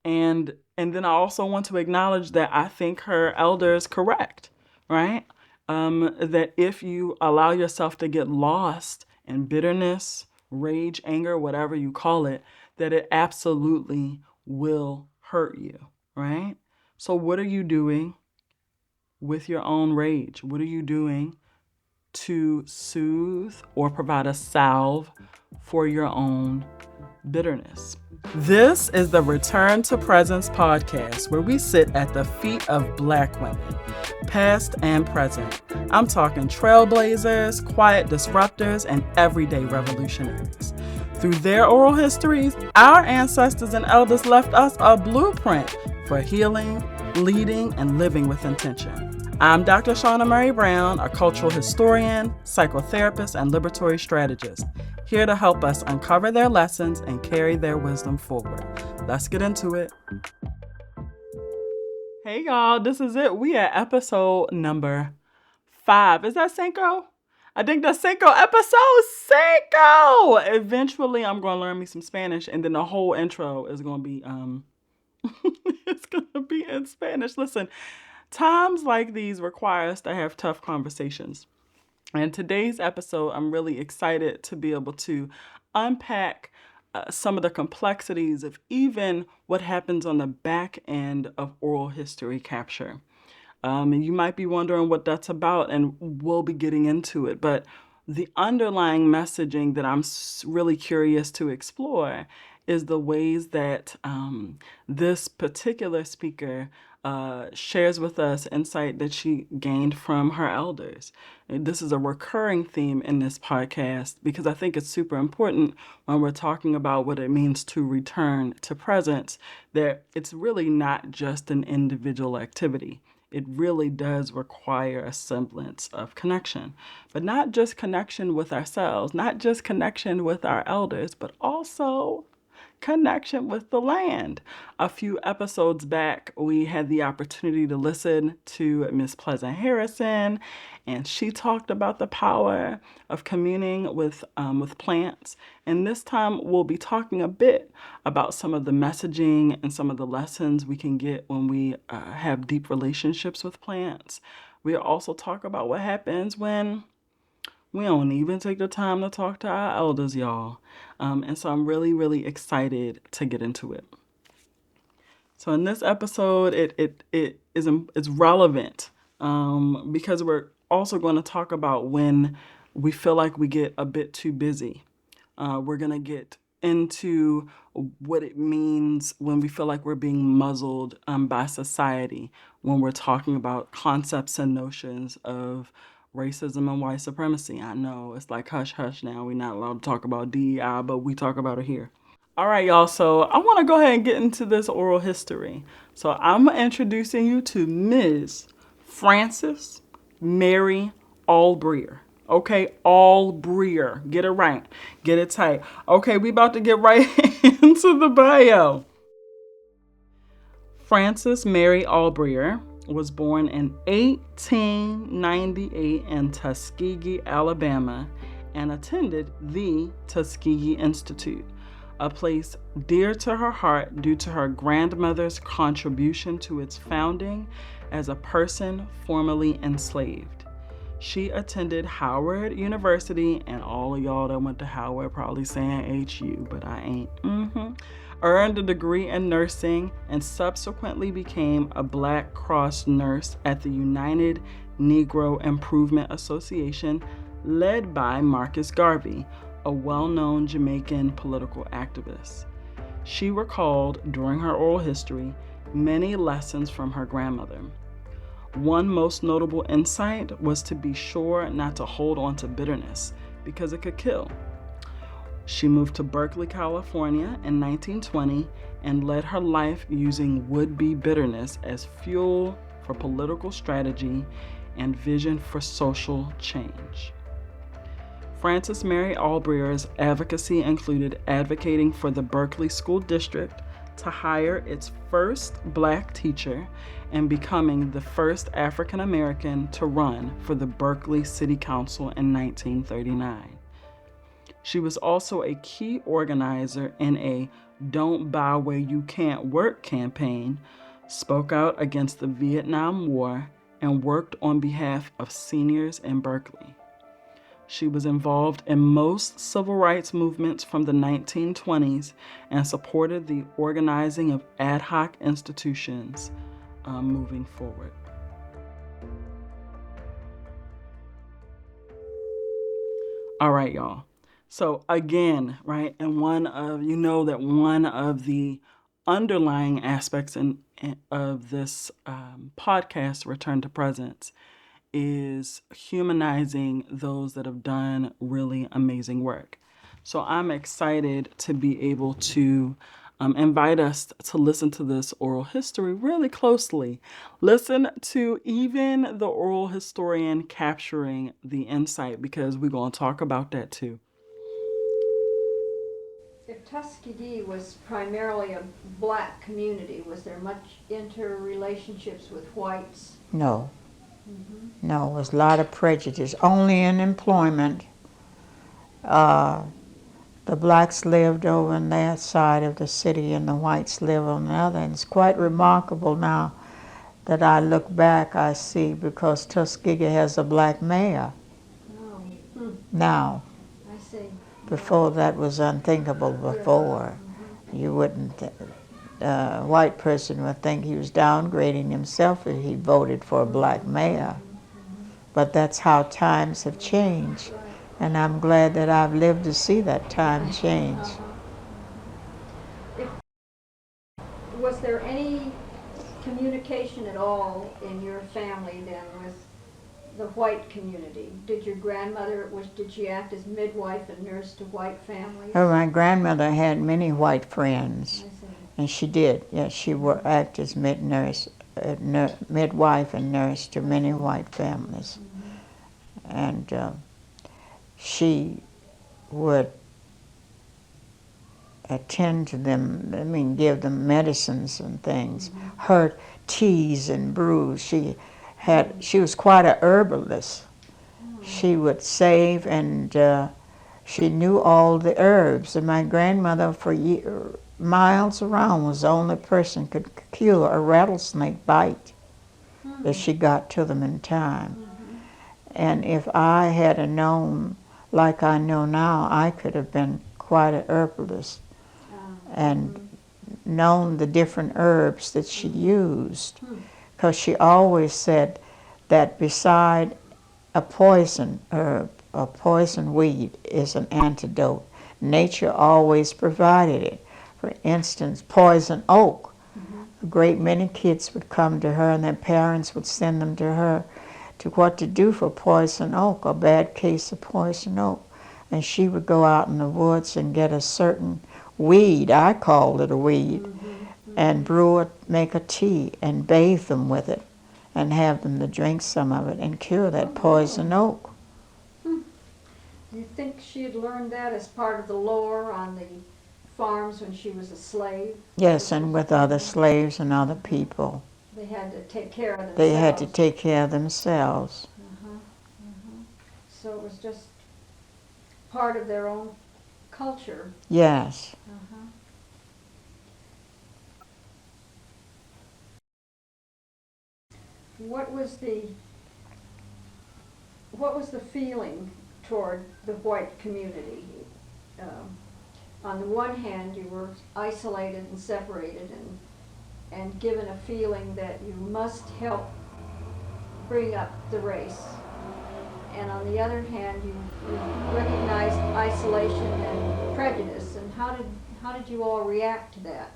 And then I also want to acknowledge that I think her elder is correct, right? That if you allow yourself to get lost in bitterness, rage, anger, whatever you call it, that it absolutely will hurt you, right? So what are you doing with your own rage? What are you doing to soothe or provide a salve for your own bitterness? This is the Return to Presence podcast, where we sit at the feet of Black women, past and present. I'm talking trailblazers, quiet disruptors, and everyday revolutionaries. Through their oral histories, our ancestors and elders left us a blueprint for healing, leading, and living with intention. I'm Dr. Shawna Mary Brown, a cultural historian, psychotherapist, and liberatory strategist, here to help us uncover their lessons and carry their wisdom forward. Let's get into it. Hey y'all, this is it. We at episode number 5. Is that Cinco? I think that's Cinco. Episode Cinco! Eventually, I'm going to learn me some Spanish, and then the whole intro is going to be, it's going to be in Spanish. Listen, times like these require us to have tough conversations. And today's episode, I'm really excited to be able to unpack some of the complexities of even what happens on the back end of oral history capture. And you might be wondering what that's about, and we'll be getting into it. But the underlying messaging that I'm really curious to explore is the ways that this particular speaker shares with us insight that she gained from her elders. And this is a recurring theme in this podcast because I think it's super important when we're talking about what it means to return to presence, that it's really not just an individual activity. It really does require a semblance of connection, but not just connection with ourselves, not just connection with our elders, but also connection with the land. A few episodes back, we had the opportunity to listen to Miss Pleasant Harrison, and she talked about the power of communing with plants. And this time, we'll be talking a bit about some of the messaging and some of the lessons we can get when we have deep relationships with plants. We'll also talk about what happens when we don't even take the time to talk to our elders, y'all. And so I'm really, really excited to get into it. So in this episode, it's relevant because we're also going to talk about when we feel like we get a bit too busy. We're going to get into what it means when we feel like we're being muzzled by society, when we're talking about concepts and notions of racism and white supremacy. I know it's like hush hush now. We're not allowed to talk about DEI, but we talk about it here. All right, y'all. So I want to go ahead and get into this oral history. So I'm introducing you to Ms. Frances Mary Albrier. Okay, Albrier. Get it right. Get it tight. Okay, we about to get right into the bio. Frances Mary Albrier was born in 1898 in Tuskegee, Alabama, and attended the Tuskegee Institute, a place dear to her heart due to her grandmother's contribution to its founding as a person formerly enslaved. She attended Howard University, and all of y'all that went to Howard probably saying HU, but I ain't. Earned a degree in nursing and subsequently became a Black Cross nurse at the United Negro Improvement Association, led by Marcus Garvey, a well-known Jamaican political activist. She recalled during her oral history many lessons from her grandmother. One most notable insight was to be sure not to hold on to bitterness because it could kill. She moved to Berkeley, California in 1920 and led her life using would-be bitterness as fuel for political strategy and vision for social change. Frances Mary Albrier's advocacy included advocating for the Berkeley School District to hire its first Black teacher and becoming the first African American to run for the Berkeley City Council in 1939. She was also a key organizer in a Don't Buy Where You Can't Work campaign, spoke out against the Vietnam War, and worked on behalf of seniors in Berkeley. She was involved in most civil rights movements from the 1920s and supported the organizing of ad hoc institutions moving forward. All right, y'all. So again, right, and one of the underlying aspects of this podcast, Return to Presence, is humanizing those that have done really amazing work. So I'm excited to be able to invite us to listen to this oral history really closely. Listen to even the oral historian capturing the insight, because we're going to talk about that too. If Tuskegee was primarily a black community, was there much interrelationships with whites? No. No, it was a lot of prejudice. Only in employment. The blacks lived over on that side of the city and the whites lived on the other. And it's quite remarkable now that I look back, I see, because Tuskegee has a black mayor now. I see. Before that was unthinkable before. You wouldn't, a white person would think he was downgrading himself if he voted for a black mayor. But that's how times have changed. And I'm glad that I've lived to see that time change. Was there any communication at all in your family then with the white community? Did your grandmother, did she act as midwife and nurse to white families? Oh, my grandmother had many white friends. I see. And she did, yes, she acted as midwife and nurse to many white families. And she would attend to them, give them medicines and things, her teas and brews. She was quite a herbalist. She would save, and she knew all the herbs. And my grandmother, for miles around, was the only person could cure a rattlesnake bite if she got to them in time. And if I had known like I know now, I could have been quite a herbalist and known the different herbs that she used. Because she always said that beside a poison herb, a poison weed is an antidote. Nature always provided it. For instance, poison oak. A great many kids would come to her and their parents would send them to her to what to do for poison oak, a bad case of poison oak. And she would go out in the woods and get a certain weed, I called it a weed, and brew it, make a tea, and bathe them with it, and have them to drink some of it and cure that poison oak. Do you think she had learned that as part of the lore on the farms when she was a slave? Yes, and with other slaves and other people. They had to take care of themselves. They had to take care of themselves. So it was just part of their own culture. Yes. What was the feeling toward the white community? On the one hand, you were isolated and separated and given a feeling that you must help bring up the race. And on the other hand, you recognized isolation and prejudice. And how did you all react to that?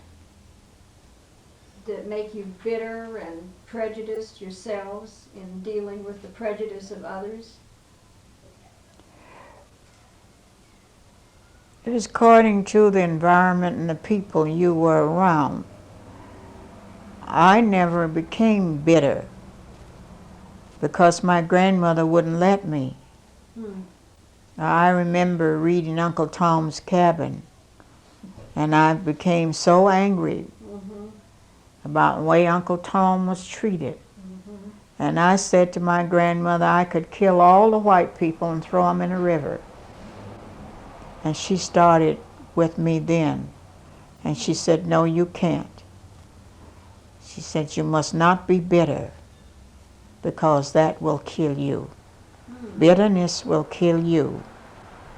Did it make you bitter and prejudiced yourselves in dealing with the prejudice of others? It was according to the environment and the people you were around. I never became bitter because my grandmother wouldn't let me. I remember reading Uncle Tom's Cabin, and I became so angry about the way Uncle Tom was treated. And I said to my grandmother I could kill all the white people and throw them in a river. And she started with me then. And she said, no, you can't. She said, you must not be bitter, because that will kill you. Bitterness will kill you.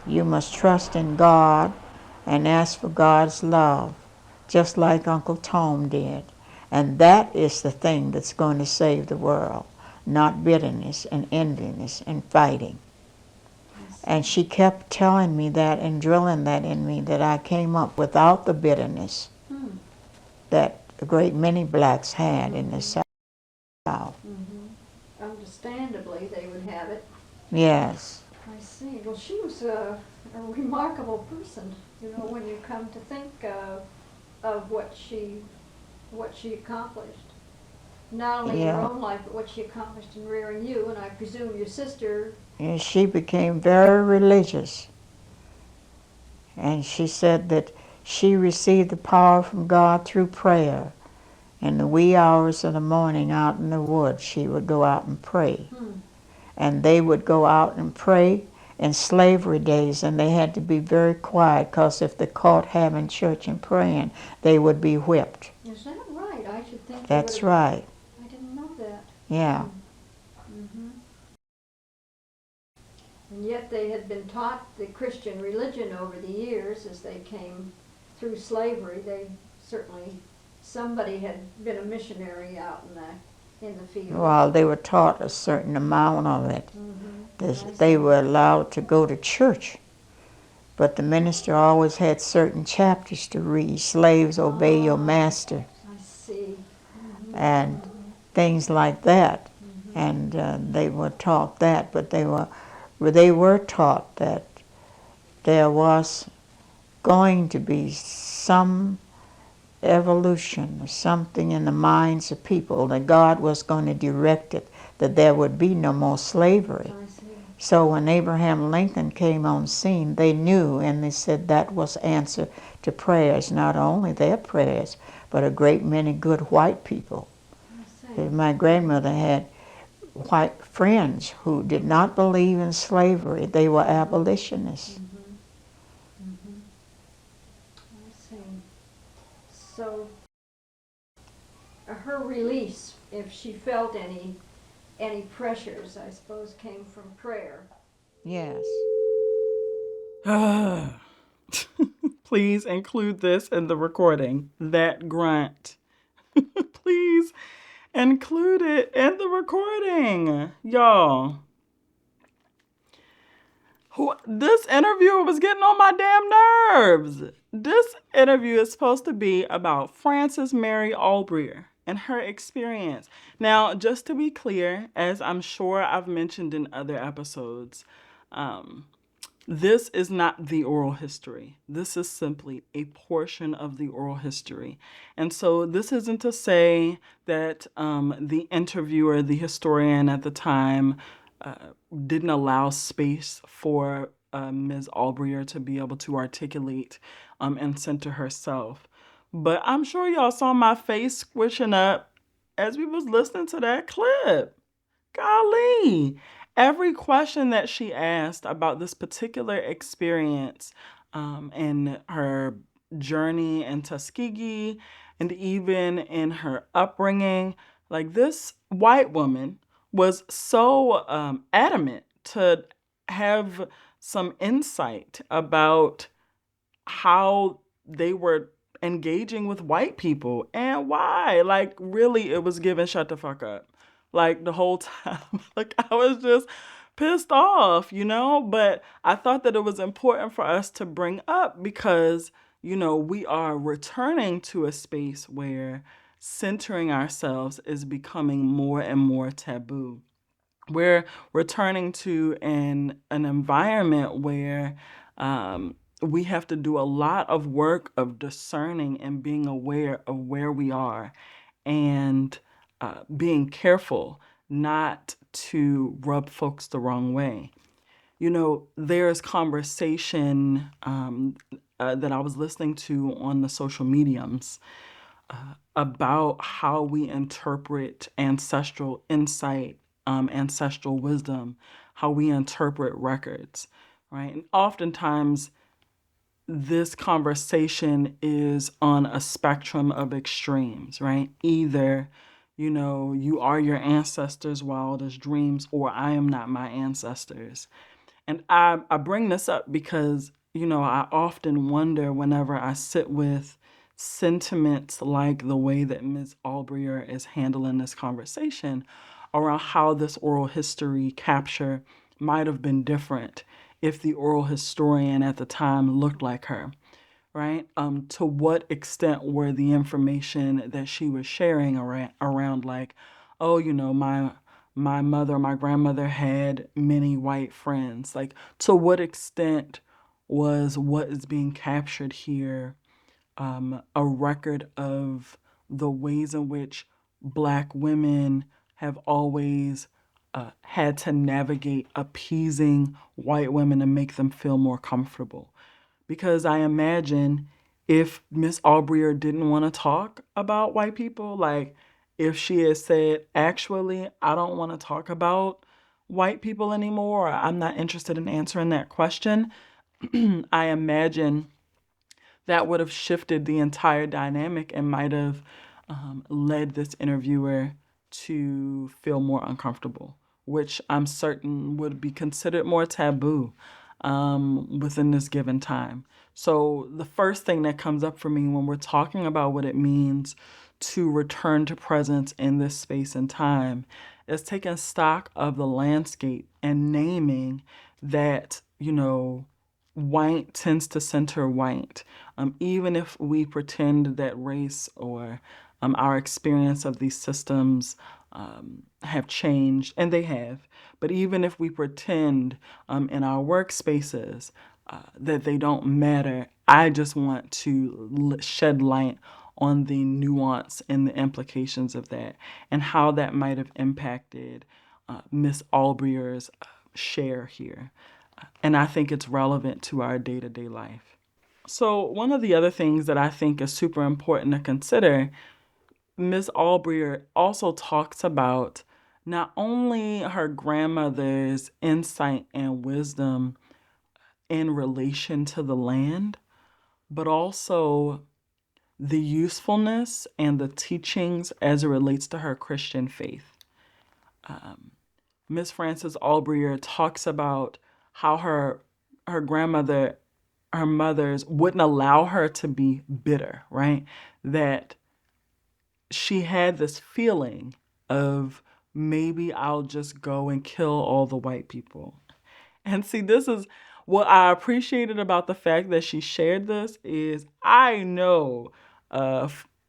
You must trust in God and ask for God's love, just like Uncle Tom did. And that is the thing that's going to save the world, not bitterness and enviness and fighting. And she kept telling me that and drilling that in me, that I came up without the bitterness that a great many blacks had in the South. Understandably, they would have it. Yes. I see. Well, she was a remarkable person, when you come to think of what she accomplished. Not only in her own life, but what she accomplished in rearing you, and I presume your sister. And she became very religious. And she said that she received the power from God through prayer. In the wee hours of the morning out in the woods, she would go out and pray. And they would go out and pray in slavery days, and they had to be very quiet, because if they caught having church and praying, they would be whipped. Is that right? I should think. That's right. I didn't know that. Yeah. And yet they had been taught the Christian religion over the years as they came through slavery. They certainly, somebody had been a missionary out in the field. Well, they were taught a certain amount of it. They were allowed to go to church, but the minister always had certain chapters to read. Slaves, obey your master. I see. And things like that. And they were taught that, but they were taught that there was going to be some evolution or something in the minds of people, that God was going to direct it, that there would be no more slavery. So when Abraham Lincoln came on scene, they knew, and they said that was answer to prayers, not only their prayers, but a great many good white people. My grandmother had white friends who did not believe in slavery. They were abolitionists. I see. So her release, if she felt any pressures, I suppose, came from prayer. Yes. Please include this in the recording. That grunt. Please include it in the recording, y'all. This interviewer was getting on my damn nerves. This interview is supposed to be about Frances Mary Albrier and her experience. Now, just to be clear, as I'm sure I've mentioned in other episodes, this is not the oral history. This is simply a portion of the oral history. And so this isn't to say that the interviewer, the historian at the time, didn't allow space for Ms. Albrier to be able to articulate and center herself. But I'm sure y'all saw my face squishing up as we was listening to that clip. Golly. Every question that she asked about this particular experience and her journey in Tuskegee and even in her upbringing, like this white woman was so adamant to have some insight about how they were engaging with white people and why. Like, really, it was given shut the fuck up. Like, the whole time. Like, I was just pissed off, But I thought that it was important for us to bring up because, we are returning to a space where centering ourselves is becoming more and more taboo. We're returning to an environment where we have to do a lot of work of discerning and being aware of where we are and being careful not to rub folks the wrong way. There's conversation that I was listening to on the social mediums about how we interpret ancestral insight, ancestral wisdom, how we interpret records, right? And oftentimes this conversation is on a spectrum of extremes, right? Either, you are your ancestors' wildest dreams, or I am not my ancestors. And I bring this up because, I often wonder whenever I sit with sentiments like the way that Ms. Albrier is handling this conversation around how this oral history capture might have been different if the oral historian at the time looked like her, right? To what extent were the information that she was sharing around like, oh, my mother, my grandmother had many white friends. Like, to what extent was what is being captured here a record of the ways in which Black women have always had to navigate appeasing white women to make them feel more comfortable? Because I imagine if Miss Albrier didn't want to talk about white people, like if she had said, actually, I don't want to talk about white people anymore, or I'm not interested in answering that question, I imagine that would have shifted the entire dynamic and might have led this interviewer to feel more uncomfortable, which I'm certain would be considered more taboo within this given time. So the first thing that comes up for me when we're talking about what it means to return to presence in this space and time is taking stock of the landscape and naming that, white tends to center white. Even if we pretend that race or our experience of these systems have changed, and they have, but even if we pretend in our workspaces that they don't matter, I just want to shed light on the nuance and the implications of that and how that might have impacted Miss Albrier's share here. And I think it's relevant to our day-to-day life. So one of the other things that I think is super important to consider, Ms. Albrier also talks about not only her grandmother's insight and wisdom in relation to the land, but also the usefulness and the teachings as it relates to her Christian faith. Miss Frances Albrier talks about how her grandmother, her mother's wouldn't allow her to be bitter, right? That she had this feeling of maybe I'll just go and kill all the white people. And see, this is what I appreciated about the fact that she shared this is I know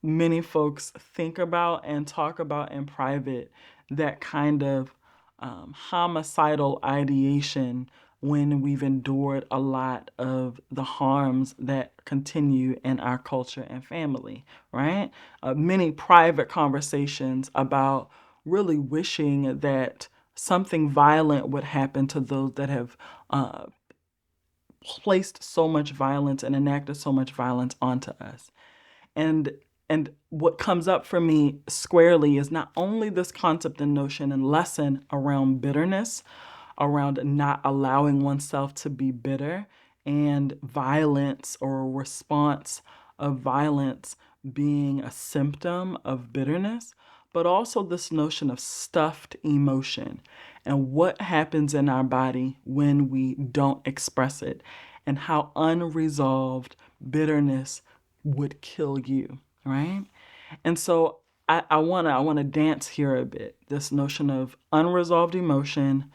many folks think about and talk about in private that kind of homicidal ideation when we've endured a lot of the harms that continue in our culture and family, right? Many private conversations about really wishing that something violent would happen to those that have placed so much violence and enacted so much violence onto us. And what comes up for me squarely is not only this concept and notion and lesson around bitterness, around not allowing oneself to be bitter, and violence or a response of violence being a symptom of bitterness, but also this notion of stuffed emotion and what happens in our body when we don't express it, and how unresolved bitterness would kill you, right? And so I wanna dance here a bit. This notion of unresolved emotion,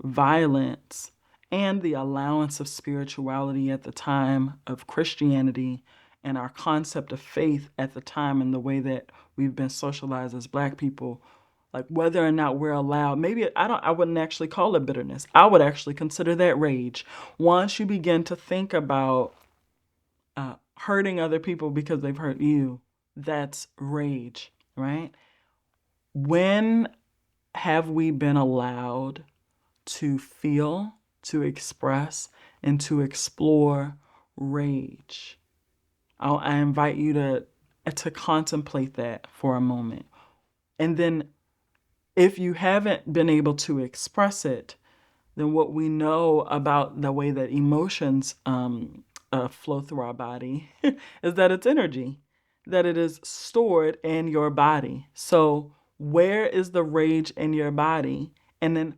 violence, and the allowance of spirituality at the time of Christianity, and our concept of faith at the time and the way that we've been socialized as Black people, like whether or not we're allowed, maybe I wouldn't actually call it bitterness. I would actually consider that rage. Once you begin to think about hurting other people because they've hurt you, that's rage, right? When have we been allowed to feel, to express, and to explore rage? I invite you to contemplate that for a moment. And then if you haven't been able to express it, then what we know about the way that emotions flow through our body is that it's energy, that it is stored in your body. So where is the rage in your body? And then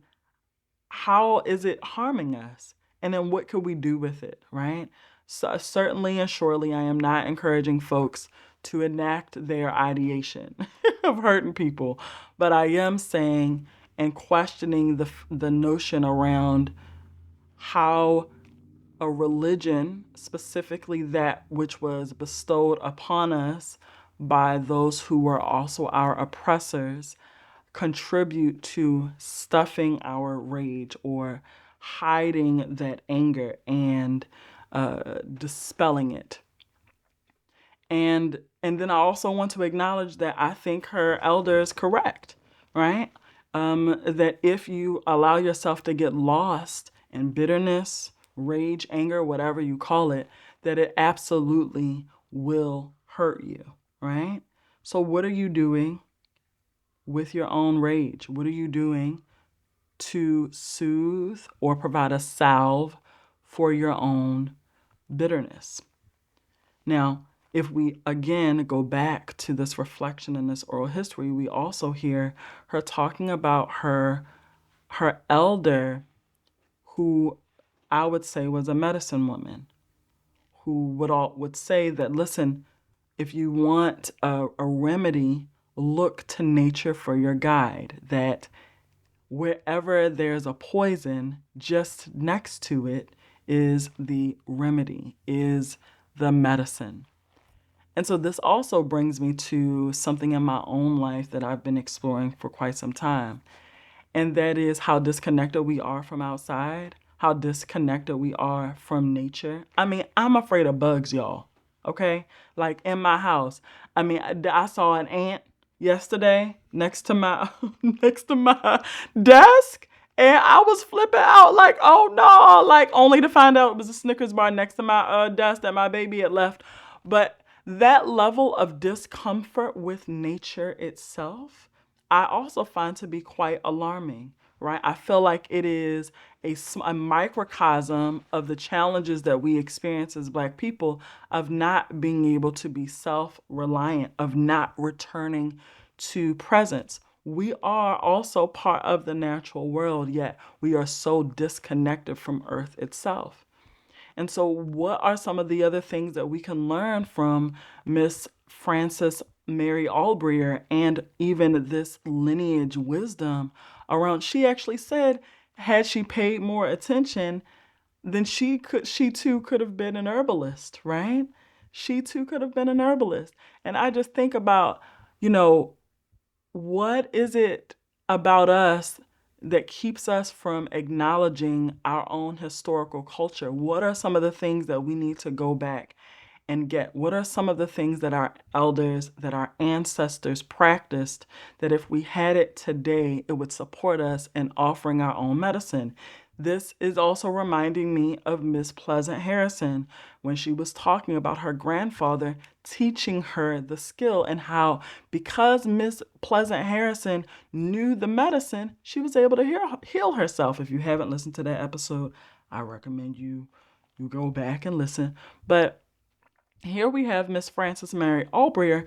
how is it harming us? And then what could we do with it, right? So certainly and surely, I am not encouraging folks to enact their ideation of hurting people, but I am saying and questioning the notion around how a religion, specifically that which was bestowed upon us by those who were also our oppressors, contribute to stuffing our rage or hiding that anger and dispelling it. And then I also want to acknowledge that I think her elder is correct, right? That if you allow yourself to get lost in bitterness, rage, anger, whatever you call it, that it absolutely will hurt you, right? So what are you doing with your own rage? What are you doing to soothe or provide a salve for your own bitterness? Now, if we again go back to this reflection in this oral history, we also hear her talking about her elder, who I would say was a medicine woman, who would say that, listen, if you want a remedy, look to nature for your guide, that wherever there's a poison, just next to it is the remedy, is the medicine. And so this also brings me to something in my own life that I've been exploring for quite some time. And that is how disconnected we are from outside, how disconnected we are from nature. I mean, I'm afraid of bugs, y'all. Okay? Like in my house. I mean, I saw an ant yesterday next to my desk, and I was flipping out like, oh no, like only to find out it was a Snickers bar next to my desk that my baby had left. But that level of discomfort with nature itself, I also find to be quite alarming, right? I feel like it is a microcosm of the challenges that we experience as Black people of not being able to be self-reliant, of not returning to presence. We are also part of the natural world, yet we are so disconnected from Earth itself. And so what are some of the other things that we can learn from Miss Frances Mary Albrier and even this lineage wisdom around? She actually said, had she paid more attention, then she too could have been an herbalist, right? She too could have been an herbalist. And I just think about, what is it about us that keeps us from acknowledging our own historical culture? What are some of the things that we need to go back and get? What are some of the things that our elders, that our ancestors practiced, that if we had it today, it would support us in offering our own medicine? This is also reminding me of Miss Pleasant Harrison when she was talking about her grandfather teaching her the skill, and how because Miss Pleasant Harrison knew the medicine, she was able to heal herself. If you haven't listened to that episode, I recommend you go back and listen. But here we have Miss Frances Mary Albrier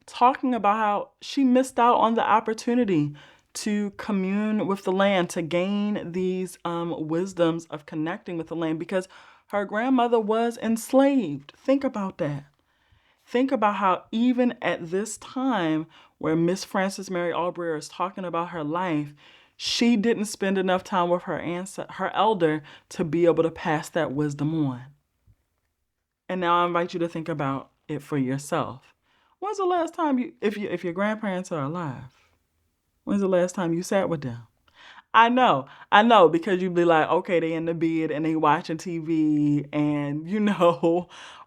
talking about how she missed out on the opportunity to commune with the land, to gain these wisdoms of connecting with the land, because her grandmother was enslaved. Think about that. Think about how even at this time where Miss Frances Mary Albrier is talking about her life, she didn't spend enough time with her elder to be able to pass that wisdom on. And now I invite you to think about it for yourself. When's the last time if your grandparents are alive, when's the last time you sat with them? I know, because you'd be like, okay, they in the bed and they watching TV and,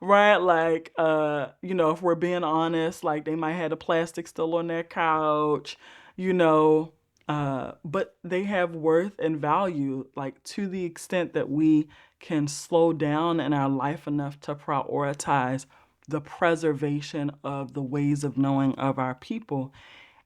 right? Like, if we're being honest, like they might have the plastic still on their couch, but they have worth and value, like to the extent that we can slow down in our life enough to prioritize the preservation of the ways of knowing of our people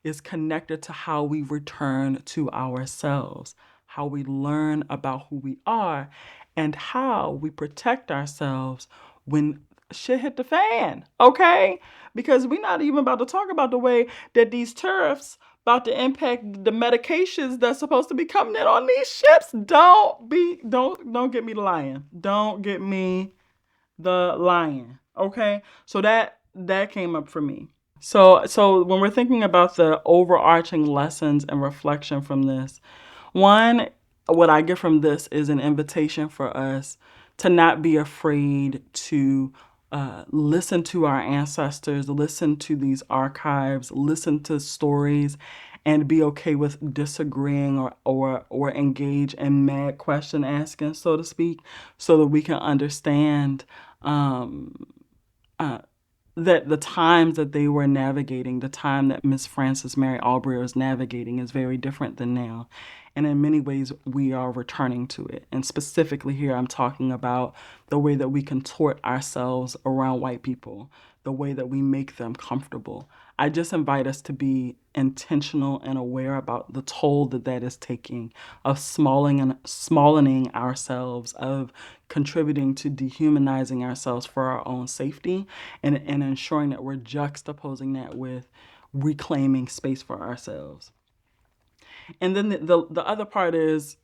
is connected to how we return to ourselves, how we learn about who we are, and how we protect ourselves when shit hit the fan, okay? Because we're not even about to talk about the way that these tariffs about to impact the medications that's supposed to be coming in on these ships. Don't get me the lying. Don't get me the lying. Okay? So that came up for me. So when we're thinking about the overarching lessons and reflection from this, one, what I get from this is an invitation for us to not be afraid to listen to our ancestors, listen to these archives, listen to stories, and be okay with disagreeing or engage in mad question asking, so to speak, so that we can understand that the times that they were navigating, the time that Miss Frances Mary Albrier is navigating is very different than now. And in many ways, we are returning to it. And specifically here, I'm talking about the way that we contort ourselves around white people, the way that we make them comfortable. I just invite us to be intentional and aware about the toll that is taking, of smallening ourselves, of contributing to dehumanizing ourselves for our own safety, and ensuring that we're juxtaposing that with reclaiming space for ourselves. And then the other part is,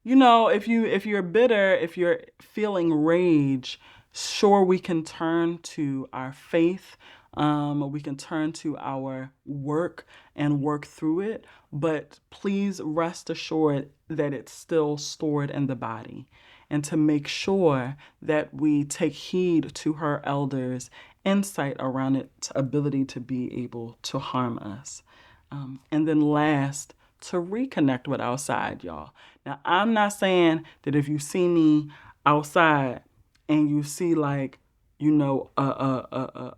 if you're bitter, if you're feeling rage, sure, we can turn to our faith. We can turn to our work and work through it, but please rest assured that it's still stored in the body, and to make sure that we take heed to her elders' insight around its ability to be able to harm us. And then last, to reconnect with outside, y'all. Now, I'm not saying that if you see me outside and you see a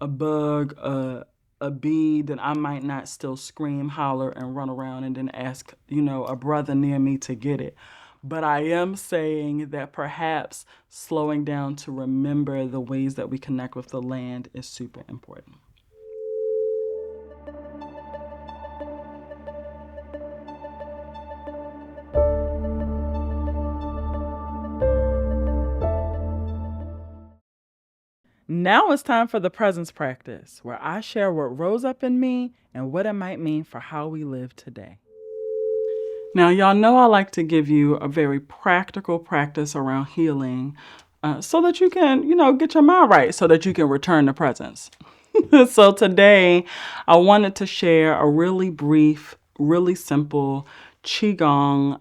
bug, a bee, then I might not still scream, holler, and run around and then ask, a brother near me to get it. But I am saying that perhaps slowing down to remember the ways that we connect with the land is super important. Now it's time for the presence practice, where I share what rose up in me and what it might mean for how we live today. Now, y'all know I like to give you a very practical practice around healing, so that you can, get your mind right, so that you can return to presence. So today, I wanted to share a really brief, really simple Qigong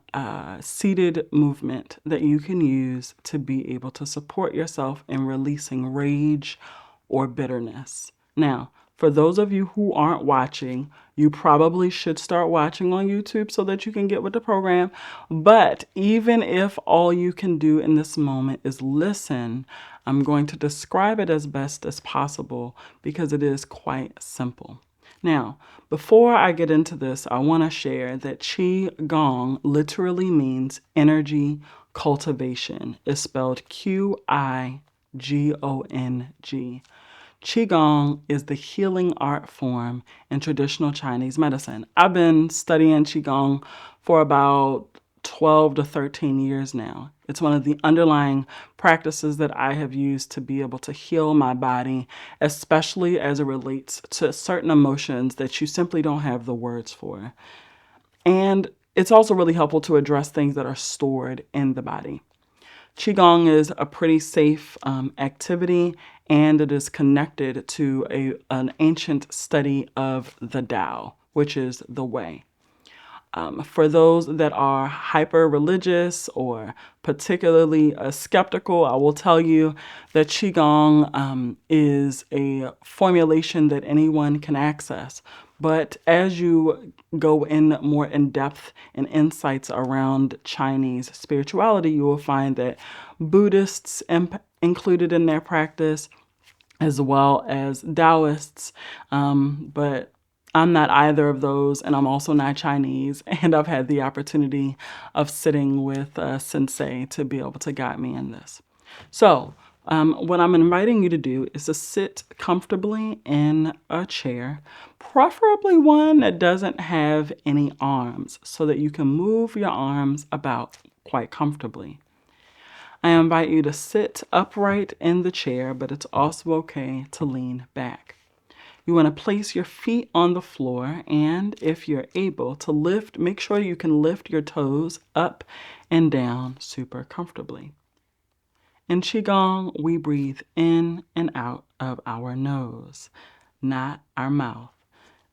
seated movement that you can use to be able to support yourself in releasing rage or bitterness. Now, for those of you who aren't watching, you probably should start watching on YouTube so that you can get with the program. But even if all you can do in this moment is listen, I'm going to describe it as best as possible because it is quite simple. Now, before I get into this, I want to share that Qigong literally means energy cultivation. It's spelled Qigong. Qigong is the healing art form in traditional Chinese medicine. I've been studying Qigong for about 12 to 13 years now. It's one of the underlying practices that I have used to be able to heal my body, especially as it relates to certain emotions that you simply don't have the words for. And it's also really helpful to address things that are stored in the body. Qigong is a pretty safe activity, and it is connected to an ancient study of the Tao, which is the way. For those that are hyper-religious or particularly skeptical, I will tell you that Qigong is a formulation that anyone can access. But as you go in more in depth and insights around Chinese spirituality, you will find that Buddhists included in their practice, as well as Taoists, but I'm not either of those, and I'm also not Chinese, and I've had the opportunity of sitting with Sensei to be able to guide me in this. So what I'm inviting you to do is to sit comfortably in a chair, preferably one that doesn't have any arms, so that you can move your arms about quite comfortably. I invite you to sit upright in the chair, but it's also okay to lean back. You want to place your feet on the floor, and if you're able to lift, make sure you can lift your toes up and down super comfortably. In Qigong, we breathe in and out of our nose, not our mouth.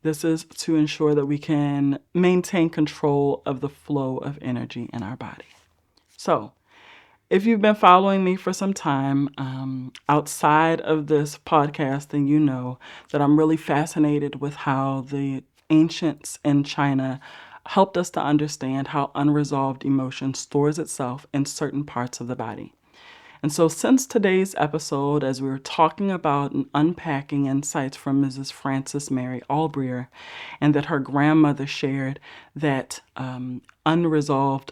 This is to ensure that we can maintain control of the flow of energy in our body. So, if you've been following me for some time outside of this podcast, then you know that I'm really fascinated with how the ancients in China helped us to understand how unresolved emotion stores itself in certain parts of the body. And so since today's episode, as we were talking about and unpacking insights from Mrs. Frances Mary Albrier, and that her grandmother shared that unresolved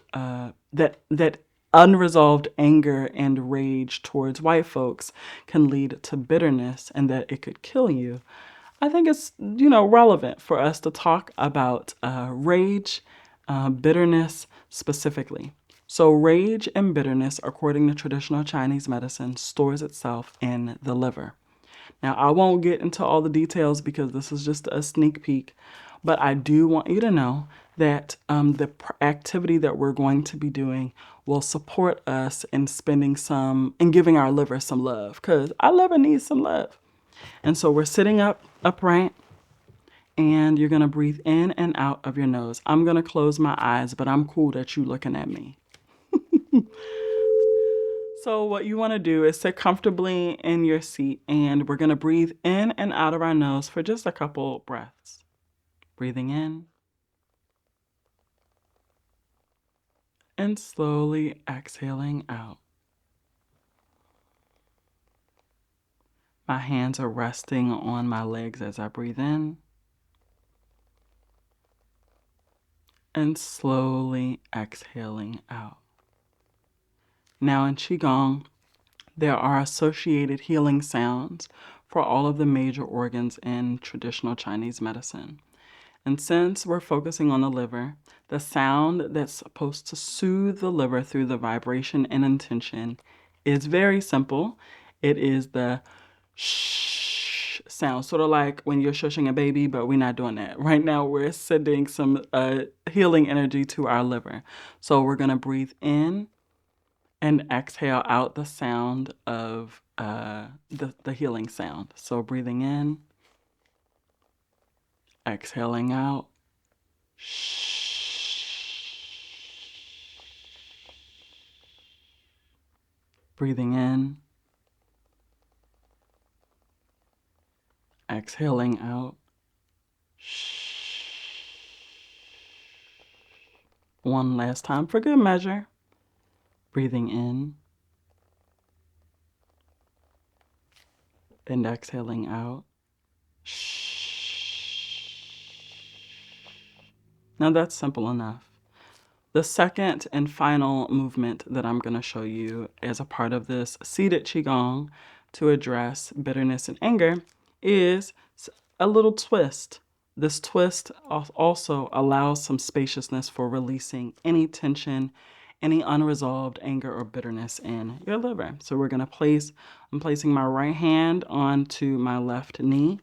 anger and rage towards white folks can lead to bitterness and that it could kill you, I think it's, relevant for us to talk about rage, bitterness specifically. So rage and bitterness, according to traditional Chinese medicine, stores itself in the liver. Now, I won't get into all the details because this is just a sneak peek, but I do want you to know that the activity that we're going to be doing will support us in giving our liver some love, because our liver needs some love. And so we're sitting upright, and you're going to breathe in and out of your nose. I'm going to close my eyes, but I'm cool that you looking at me. So what you want to do is sit comfortably in your seat, and we're going to breathe in and out of our nose for just a couple breaths. Breathing in and slowly exhaling out. My hands are resting on my legs as I breathe in and slowly exhaling out. Now in Qigong, there are associated healing sounds for all of the major organs in traditional Chinese medicine. And since we're focusing on the liver, the sound that's supposed to soothe the liver through the vibration and intention is very simple. It is the shh sound, sort of like when you're shushing a baby, but we're not doing that. Right now, we're sending some healing energy to our liver. So we're going to breathe in and exhale out the sound of the healing sound. So breathing in, exhaling out. Breathing in, exhaling out. One last time for good measure. Breathing in and exhaling out. Now that's simple enough. The second and final movement that I'm going to show you as a part of this seated Qigong to address bitterness and anger is a little twist. This twist also allows some spaciousness for releasing any tension, any unresolved anger or bitterness in your liver. So I'm placing my right hand onto my left knee,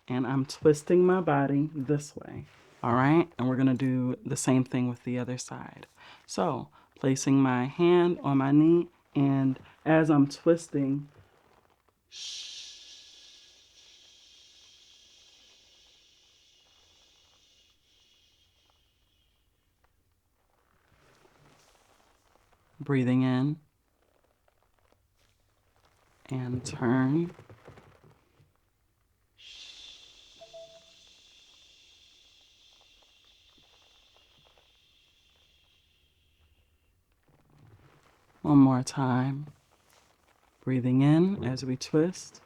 and I'm twisting my body this way. All right, and we're going to do the same thing with the other side. So placing my hand on my knee, and as I'm twisting, breathing in and turn. One more time. Breathing in as we twist.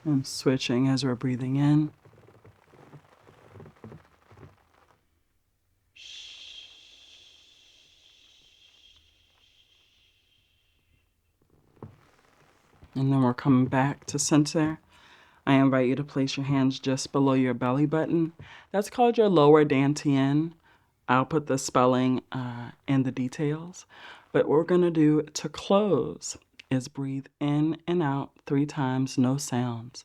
And switching as we're breathing in. And then we're coming back to center. I invite you to place your hands just below your belly button. That's called your lower dantian. I'll put the spelling in the details. But what we're going to do to close is breathe in and out 3 times, no sounds,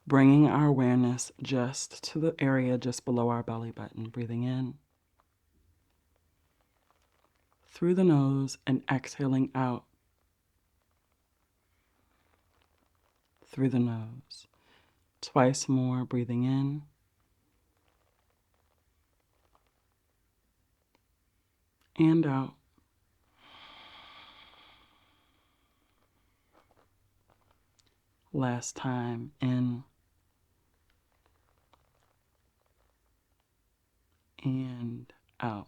bringing our awareness just to the area just below our belly button. Breathing in through the nose and exhaling out through the nose. Twice more, breathing in and out. Last time, in and out.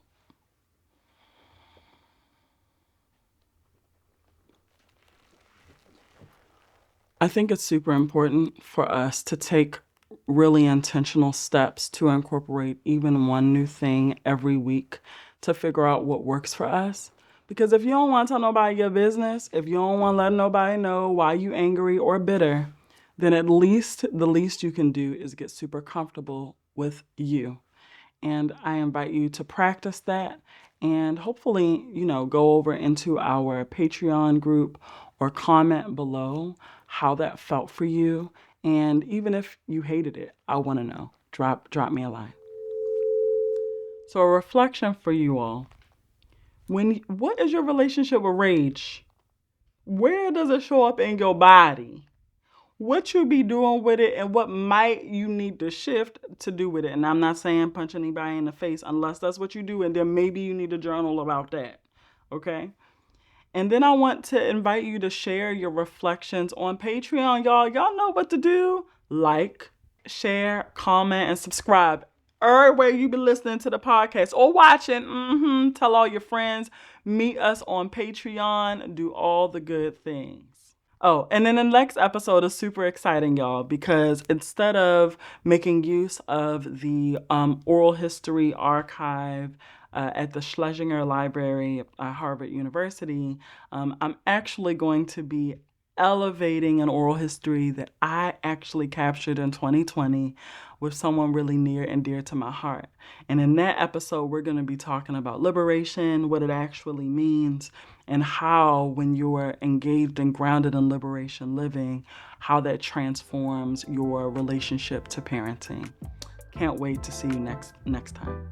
I think it's super important for us to take really intentional steps to incorporate even one new thing every week to figure out what works for us. Because if you don't want to tell nobody your business, if you don't want to let nobody know why you angry or bitter, then at least the least you can do is get super comfortable with you. And I invite you to practice that and hopefully, go over into our Patreon group or comment below how that felt for you. And even if you hated it, I want to know. Drop me a line. So a reflection for you all. What is your relationship with rage? Where does it show up in your body? What you be doing with it and what might you need to shift to do with it. And I'm not saying punch anybody in the face unless that's what you do. And then maybe you need to journal about that. Okay. And then I want to invite you to share your reflections on Patreon, y'all. Y'all know what to do. Like, share, comment, and subscribe. Everywhere you be listening to the podcast or watching, tell all your friends. Meet us on Patreon. Do all the good things. Oh, and then the next episode is super exciting, y'all, because instead of making use of the oral history archive at the Schlesinger Library at Harvard University, I'm actually going to be elevating an oral history that I actually captured in 2020 with someone really near and dear to my heart. And in that episode, we're going to be talking about liberation, what it actually means, and how when you're engaged and grounded in liberation living, how that transforms your relationship to parenting. Can't wait to see you next time.